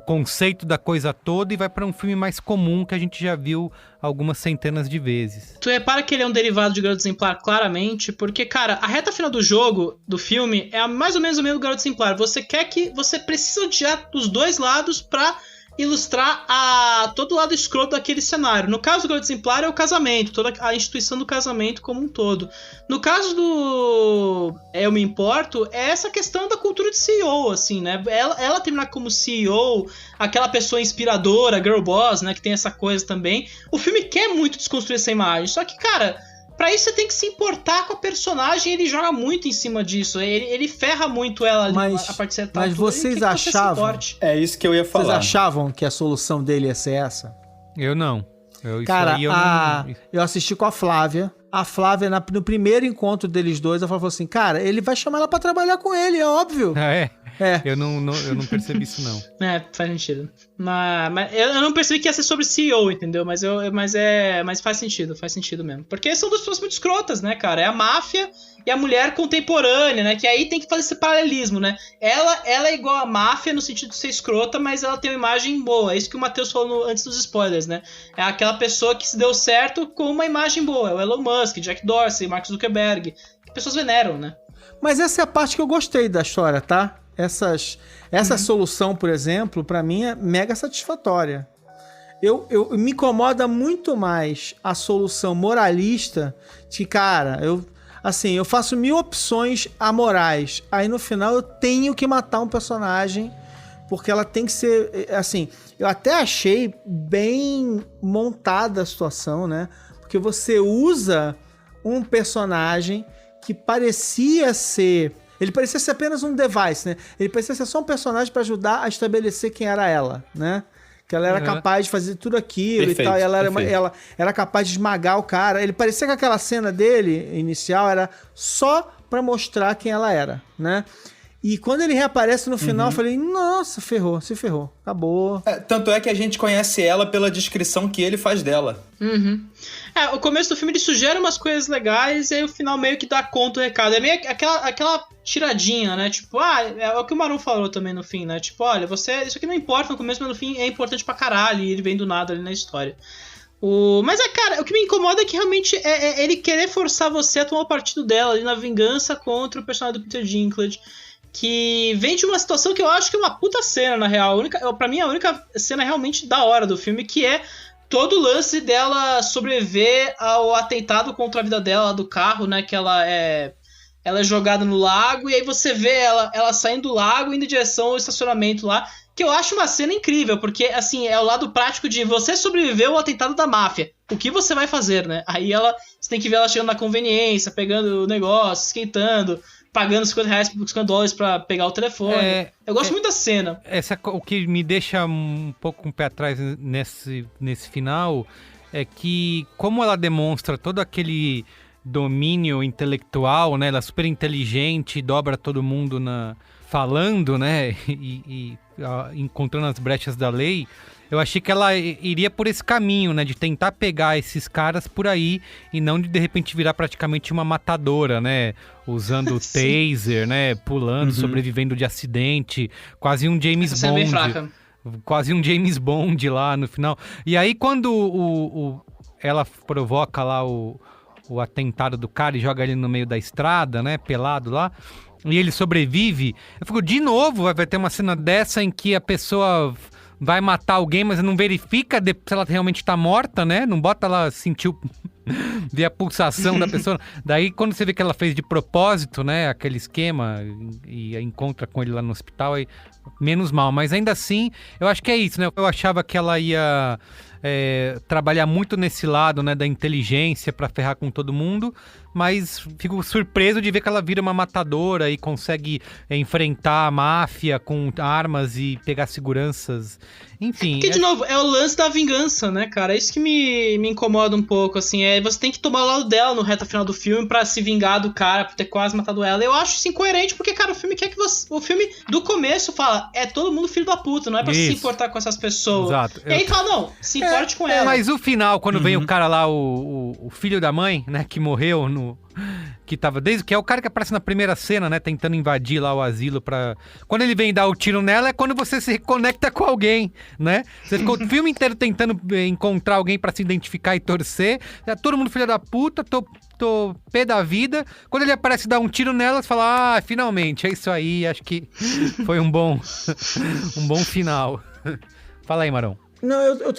conceito da coisa toda e vai para um filme mais comum que a gente já viu algumas centenas de vezes. Tu repara que ele é um derivado de Garoto Exemplar, claramente, porque, cara, a reta final do filme, é mais ou menos o mesmo Garoto Exemplar. Você precisa odiar dos dois lados pra ilustrar todo o lado escroto daquele cenário. No caso do Garoto Exemplar é o casamento, toda a instituição do casamento como um todo. No caso do Eu Me Importo, é essa questão da cultura de CEO, assim, né? Ela terminar como CEO, aquela pessoa inspiradora, girl boss, né? Que tem essa coisa também. O filme quer muito desconstruir essa imagem, só que, cara... pra isso você tem que se importar com a personagem, ele joga muito em cima disso, ele ferra muito ela ali a partir de certa altura. Mas vocês achavam... É isso que eu ia falar. Vocês achavam que a solução dele ia ser essa? Eu não. Cara, eu assisti com a Flávia. A Flávia, no primeiro encontro deles dois, ela falou assim, cara, ele vai chamar ela pra trabalhar com ele, é óbvio. Ah, é? É. Eu não percebi isso, não. Faz sentido. Mas eu não percebi que ia ser sobre CEO, entendeu? Mas faz sentido mesmo. Porque são duas pessoas muito escrotas, né, cara? É a máfia e a mulher contemporânea, né? Que aí tem que fazer esse paralelismo, né? Ela é igual a máfia no sentido de ser escrota, mas ela tem uma imagem boa. É isso que o Matheus falou antes dos spoilers, né? É aquela pessoa que se deu certo com uma imagem boa. É o Elon Musk, Jack Dorsey, Mark Zuckerberg. Que pessoas veneram, né? Mas essa é a parte que eu gostei da história, tá? Essa solução, por exemplo, pra mim é mega satisfatória. Me incomoda muito mais a solução moralista de, cara, eu faço 1000 opções amorais, aí no final eu tenho que matar um personagem, porque ela tem que ser, assim, eu até achei bem montada a situação, né? Porque você usa um personagem que parecia ser... Ele parecia ser apenas um device, né? Ele parecia ser só um personagem pra ajudar a estabelecer quem era ela, né? Que ela era capaz de fazer tudo aquilo. Perfeito, e tal. E ela era capaz de esmagar o cara. Ele parecia que aquela cena dele, inicial, era só pra mostrar quem ela era, né? E quando ele reaparece no final, eu falei, nossa, se ferrou, acabou. Tanto é que a gente conhece ela pela descrição que ele faz dela. O começo do filme ele sugere umas coisas legais e aí o final meio que dá conta do recado. É meio aquela tiradinha, né? Tipo, é o que o Maru falou também no fim, né? Tipo, olha, isso aqui não importa no começo, mas no fim é importante pra caralho e ele vem do nada ali na história. Mas cara, o que me incomoda é que realmente é ele querer forçar você a tomar o partido dela ali na vingança contra o personagem do Peter Dinklage. Que vem de uma situação que eu acho que é uma puta cena, na real. Pra mim, a única cena realmente da hora do filme, que é todo o lance dela sobreviver ao atentado contra a vida dela do carro, né? Que ela é jogada no lago, e aí você vê ela saindo do lago e indo em direção ao estacionamento lá. Que eu acho uma cena incrível, porque, assim, é o lado prático de você sobreviveu ao atentado da máfia. O que você vai fazer, né? Aí você tem que ver ela chegando na conveniência, pegando o negócio, esquentando... pagando $50 pra pegar o telefone. Eu gosto muito da cena. O que me deixa um pouco com o pé atrás nesse final é que, como ela demonstra todo aquele domínio intelectual, né? Ela é super inteligente, dobra todo mundo falando, né? E encontrando as brechas da lei. Eu achei que ela iria por esse caminho, né? De tentar pegar esses caras por aí e não de repente virar praticamente uma matadora, né? Usando o taser, né? Pulando, sobrevivendo de acidente. Quase um James Bond. Bem fraca. Quase um James Bond lá no final. E aí quando ela provoca lá o atentado do cara e joga ele no meio da estrada, né? Pelado lá. E ele sobrevive. Eu fico, de novo, vai ter uma cena dessa em que a pessoa... vai matar alguém, mas não verifica se ela realmente tá morta, né? Não bota ela sentir ver a pulsação da pessoa. Daí, quando você vê que ela fez de propósito, né? Aquele esquema e encontra com ele lá no hospital, aí menos mal. Mas ainda assim, eu acho que é isso, né? Eu achava que ela ia trabalhar muito nesse lado, né? Da inteligência pra ferrar com todo mundo. Mas fico surpreso de ver que ela vira uma matadora e consegue enfrentar a máfia com armas e pegar seguranças. Enfim. Porque, de novo, é o lance da vingança, né, cara? É isso que me incomoda um pouco, assim. Você tem que tomar o lado dela no reta final do filme pra se vingar do cara, por ter quase matado ela. Eu acho isso incoerente, porque, cara, o filme quer que você... O filme, do começo, fala, é todo mundo filho da puta, não é pra se importar com essas pessoas. Exato. E aí fala, não, se importe com ela. Mas o final, quando vem o cara lá, o filho da mãe, né, que morreu que é o cara que aparece na primeira cena, né? Tentando invadir lá o asilo pra... Quando ele vem dar o tiro nela, é quando você se reconecta com alguém, né? Você ficou o filme inteiro tentando encontrar alguém pra se identificar e torcer. Todo mundo filho da puta, tô pé da vida. Quando ele aparece e dá um tiro nela, você fala, finalmente, é isso aí. Acho que foi um bom final. Fala aí, Marão. Não, eu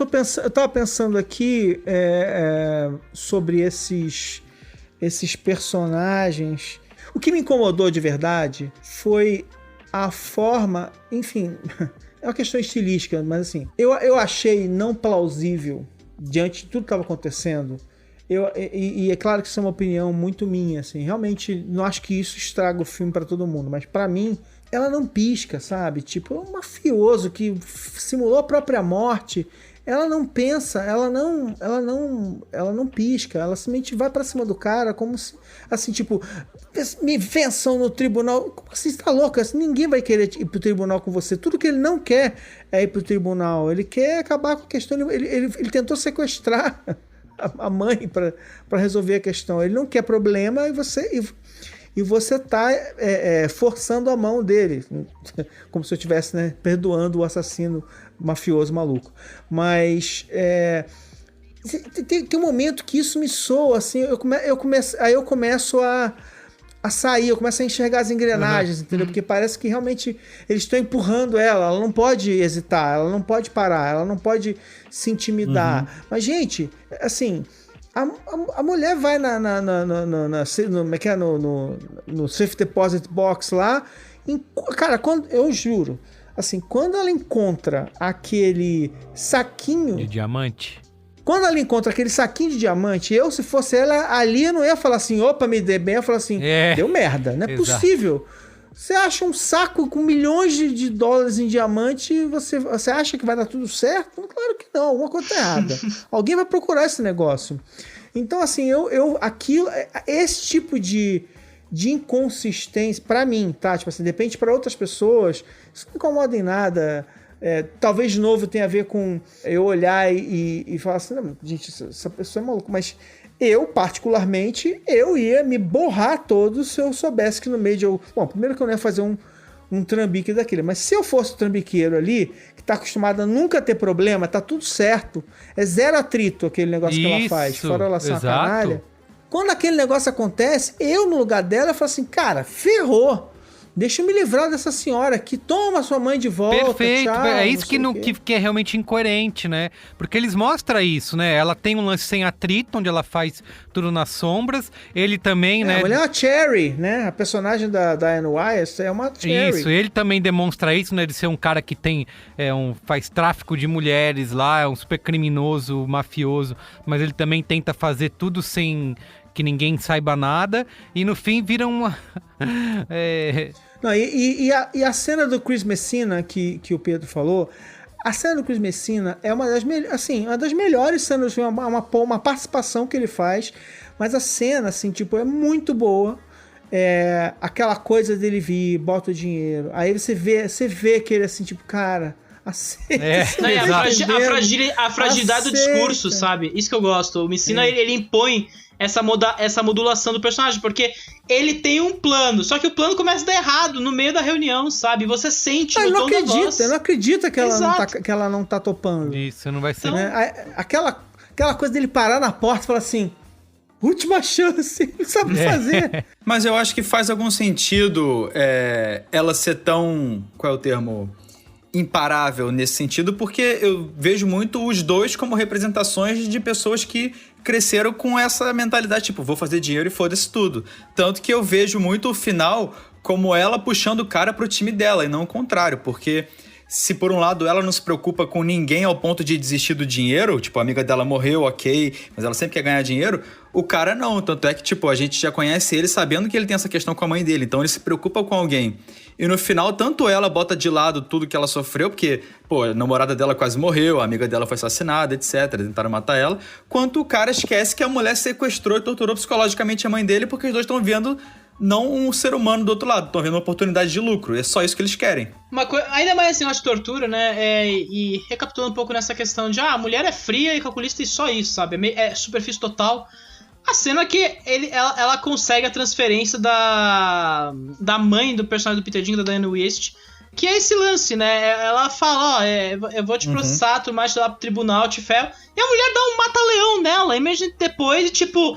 tava pensando aqui sobre esses personagens. O que me incomodou de verdade foi a forma, enfim, é uma questão estilística, mas assim, eu achei não plausível, diante de tudo que estava acontecendo, E é claro que isso é uma opinião muito minha, assim. Realmente, não acho que isso estraga o filme pra todo mundo, mas pra mim, ela não pisca, sabe? Tipo, é um mafioso que simulou a própria morte. Ela não pensa, ela não pisca, ela simplesmente vai pra cima do cara como se, assim, tipo, me vençam no tribunal. Como assim, você tá louca? Ninguém vai querer ir pro tribunal com você. Tudo que ele não quer é ir pro tribunal. Ele quer acabar com a questão. Ele tentou sequestrar a mãe pra resolver a questão. Ele não quer problema e você tá forçando a mão dele. Como se eu estivesse, né, perdoando o assassino mafioso maluco. Mas tem um momento que isso me soa, assim, aí eu começo a sair, eu começo a enxergar as engrenagens, entendeu? Porque parece que realmente eles estão empurrando ela não pode hesitar, ela não pode parar, ela não pode se intimidar. Mas, gente, assim, a mulher vai no Safe Deposit Box lá, cara, eu juro, assim, quando ela encontra aquele saquinho de diamante. Quando ela encontra aquele saquinho de diamante, se fosse ela, ali eu não ia falar assim, opa, me dê bem, eu ia falar assim, deu merda, não é possível. Você acha um saco com milhões de dólares em diamante e você acha que vai dar tudo certo? Claro que não, alguma coisa tá errada. Alguém vai procurar esse negócio. Então, assim, esse tipo de inconsistência, pra mim, tá? Tipo assim, depende pra outras pessoas, isso não incomoda em nada. Talvez de novo tenha a ver com eu olhar e falar assim, não, gente, essa pessoa é maluca, mas eu, particularmente, eu ia me borrar todo se eu soubesse que no meio de... Bom, primeiro que eu não ia fazer um trambique daquele, mas se eu fosse o trambiqueiro ali, que tá acostumado a nunca ter problema, tá tudo certo, é zero atrito aquele negócio que ela faz, fora ela ser uma canalha. Quando aquele negócio acontece, eu no lugar dela, eu falo assim, cara, ferrou. Deixa eu me livrar dessa senhora que toma sua mãe de volta. Perfeito, tchau, é isso que é realmente incoerente, né? Porque eles mostram isso, né? Ela tem um lance sem atrito, onde ela faz tudo nas sombras. Ele também, né? Ele é uma Cherry, né? A personagem da Diane Weiss é uma Cherry. Isso, ele também demonstra isso, né? De ser um cara que tem faz tráfico de mulheres lá, é um super criminoso, mafioso, mas ele também tenta fazer tudo sem que ninguém saiba nada, e no fim vira uma... Não, e a cena do Chris Messina, que o Pedro falou, a cena do Chris Messina é uma das melhores cenas do filme, uma participação que ele faz, mas a cena, assim, tipo, é muito boa. Aquela coisa dele vir, bota o dinheiro, aí você vê que ele, assim, tipo, cara... Aceita, a fragilidade do discurso, sabe? Isso que eu gosto. O Messina, ele impõe essa modulação do personagem, porque ele tem um plano, só que o plano começa a dar errado no meio da reunião, sabe? Você sente no tom da voz. Ele não acredita que ela não tá topando. Isso, não vai ser... Então, aquela coisa dele parar na porta e falar assim, última chance, não sabe o que fazer. Mas eu acho que faz algum sentido ela ser tão... Qual é o termo? Imparável nesse sentido, porque eu vejo muito os dois como representações de pessoas que cresceram com essa mentalidade, tipo, vou fazer dinheiro e foda-se tudo. Tanto que eu vejo muito o final como ela puxando o cara pro time dela, e não o contrário, porque se por um lado ela não se preocupa com ninguém ao ponto de desistir do dinheiro, tipo, a amiga dela morreu, ok, mas ela sempre quer ganhar dinheiro, o cara não, tanto é que, tipo, a gente já conhece ele sabendo que ele tem essa questão com a mãe dele, então ele se preocupa com alguém. E no final, tanto ela bota de lado tudo que ela sofreu, porque, pô, a namorada dela quase morreu, a amiga dela foi assassinada, etc, tentaram matar ela, quanto o cara esquece que a mulher sequestrou e torturou psicologicamente a mãe dele, porque os dois estão vendo não um ser humano do outro lado, estão vendo uma oportunidade de lucro, é só isso que eles querem. Ainda mais esse negócio de tortura, né, e recapitulando um pouco nessa questão de, a mulher é fria e calculista e só isso, sabe, é superfície total. A cena que ela consegue a transferência da mãe do personagem do Peter Dinklage, da Diane Weiss, que é esse lance, né? Ela fala, eu vou te processar, tu mais lá pro tribunal, te ferro. E a mulher dá um mata-leão nela, imagina depois, e tipo,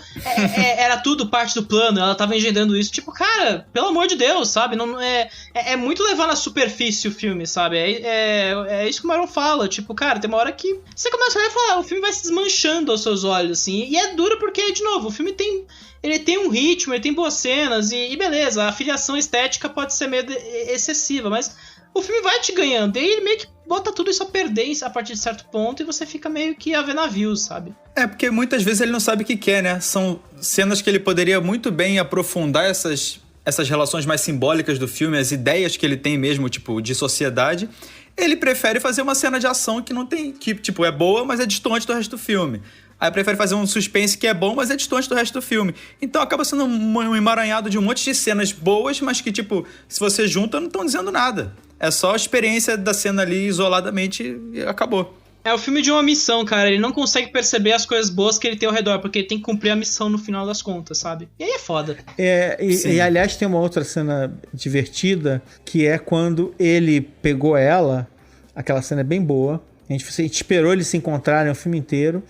era tudo parte do plano, ela tava engendrando isso. Tipo, cara, pelo amor de Deus, sabe? Não, é muito levar na superfície o filme, sabe? É isso que o Maron fala, tipo, cara, tem uma hora que você começa a olhar e falar, o filme vai se desmanchando aos seus olhos, assim. E é duro porque, de novo, o filme tem... Ele tem um ritmo, ele tem boas cenas, e beleza, a filiação estética pode ser meio excessiva, mas o filme vai te ganhando. E aí ele meio que bota tudo isso a perder a partir de certo ponto e você fica meio que a ver navios, sabe? É, porque muitas vezes ele não sabe o que quer, né? São cenas que ele poderia muito bem aprofundar essas relações mais simbólicas do filme, as ideias que ele tem mesmo, tipo, de sociedade. Ele prefere fazer uma cena de ação que não tem... que, tipo, é boa, mas é distante do resto do filme. Aí prefere fazer um suspense que é bom, mas é distante do resto do filme. Então acaba sendo um emaranhado de um monte de cenas boas, mas que, tipo, se você junta, não estão dizendo nada. É só a experiência da cena ali isoladamente e acabou. É o filme de uma missão, cara. Ele não consegue perceber as coisas boas que ele tem ao redor, porque ele tem que cumprir a missão no final das contas, sabe? E aí é foda. E aliás, tem uma outra cena divertida, que é quando ele pegou ela. Aquela cena é bem boa. A gente esperou eles se encontrarem o filme inteiro.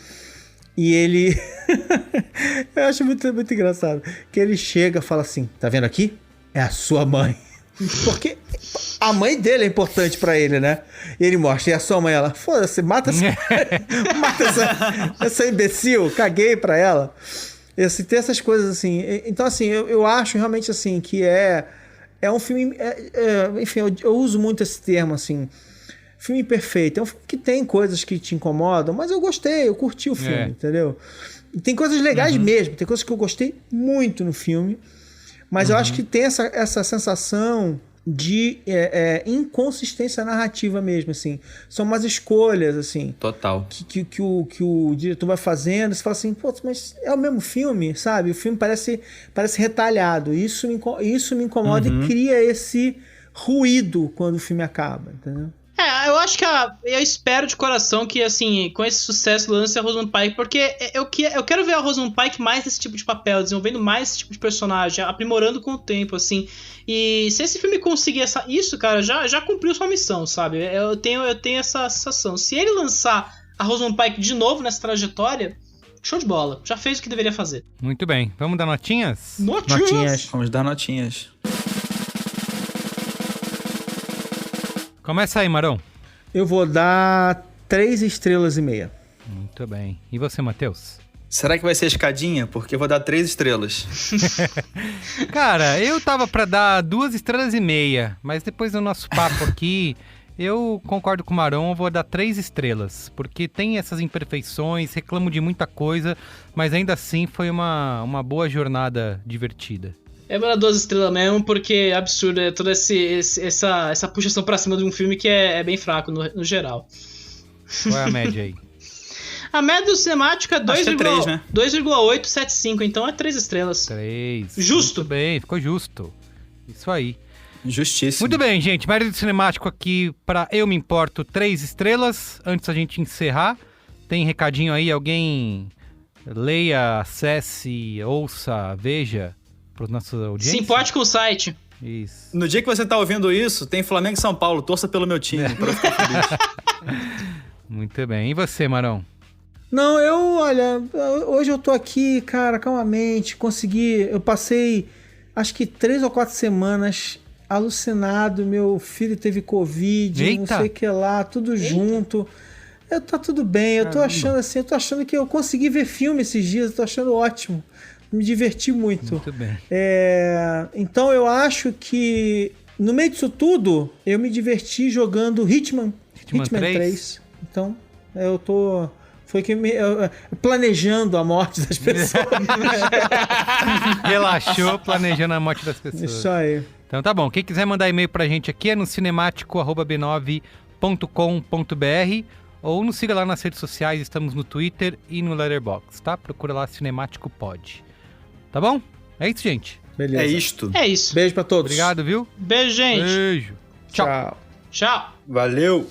E ele... Eu acho muito, muito engraçado. Que ele chega e fala assim, tá vendo aqui? É a sua mãe. Porque a mãe dele é importante pra ele, né? E ele mostra, e a sua mãe, ela, foda-se, mata essa imbecil, caguei pra ela. Assim, tem essas coisas assim. Então, assim, eu acho realmente assim que é um filme. Enfim, eu uso muito esse termo, assim. Filme perfeito. É um filme que tem coisas que te incomodam, mas eu gostei, eu curti o filme, entendeu? E tem coisas legais mesmo, tem coisas que eu gostei muito no filme. Mas eu acho que tem essa sensação de inconsistência narrativa mesmo, assim. São umas escolhas, assim. Total. Que o diretor vai fazendo. Você fala assim, pô, mas é o mesmo filme, sabe? O filme parece retalhado. Isso me incomoda e cria esse ruído quando o filme acaba, entendeu? Eu acho que eu espero de coração que, assim, com esse sucesso lance a Rosamund Pike, porque eu quero ver a Rosamund Pike mais nesse tipo de papel, desenvolvendo mais esse tipo de personagem, aprimorando com o tempo, assim. E se esse filme conseguir isso, cara, já cumpriu sua missão, sabe? Eu tenho essa sensação. Se ele lançar a Rosamund Pike de novo nessa trajetória, show de bola. Já fez o que deveria fazer. Muito bem. Vamos dar notinhas? Notinhas! Vamos dar notinhas. Começa aí, Marão. Eu vou dar 3,5 estrelas. Muito bem. E você, Matheus? Será que vai ser escadinha? Porque eu vou dar 3 estrelas. Cara, eu tava pra dar 2,5 estrelas, mas depois do nosso papo aqui, eu concordo com o Marão, eu vou dar 3 estrelas, porque tem essas imperfeições, reclamo de muita coisa, mas ainda assim foi uma boa jornada divertida. Eu vou dar 2 estrelas mesmo, porque é absurdo, é toda essa puxação pra cima de um filme que é bem fraco no geral. Qual é a média aí? A média do cinemático é 2,3, né? 2,875, então é 3 estrelas. 3. Justo. Muito bem, ficou justo. Isso aí. Justíssimo. Muito bem, gente. Média do cinemático aqui para Eu Me Importo, 3 estrelas. Antes da gente encerrar, tem recadinho aí, alguém leia, acesse, ouça, veja para os nossos audiências? Se importe com o site. Isso. No dia que você tá ouvindo isso, tem Flamengo e São Paulo. Torça pelo meu time, pra eu ficar feliz. Muito bem. E você, Marão? Não, olha, hoje eu tô aqui, cara, calmamente, eu passei, acho que 3 ou 4 semanas alucinado, meu filho teve Covid, Eita. não sei o que lá, tudo junto. Tá tudo bem, eu tô achando que eu consegui ver filme esses dias, eu tô achando ótimo. Me diverti muito. Muito bem. Então eu acho que no meio disso tudo, eu me diverti jogando Hitman 3. Então, eu tô... Foi que planejando a morte das pessoas. Relaxou planejando a morte das pessoas. Isso aí. Então tá bom. Quem quiser mandar e-mail pra gente aqui é no cinemático@b9.com.br ou nos siga lá nas redes sociais. Estamos no Twitter e no Letterboxd, tá? Procura lá Cinemático Pod. Tá bom? É isso, gente. Beleza. É isto. É isso. Beijo pra todos. Obrigado, viu? Beijo, gente. Beijo. Tchau. Tchau. Tchau. Valeu.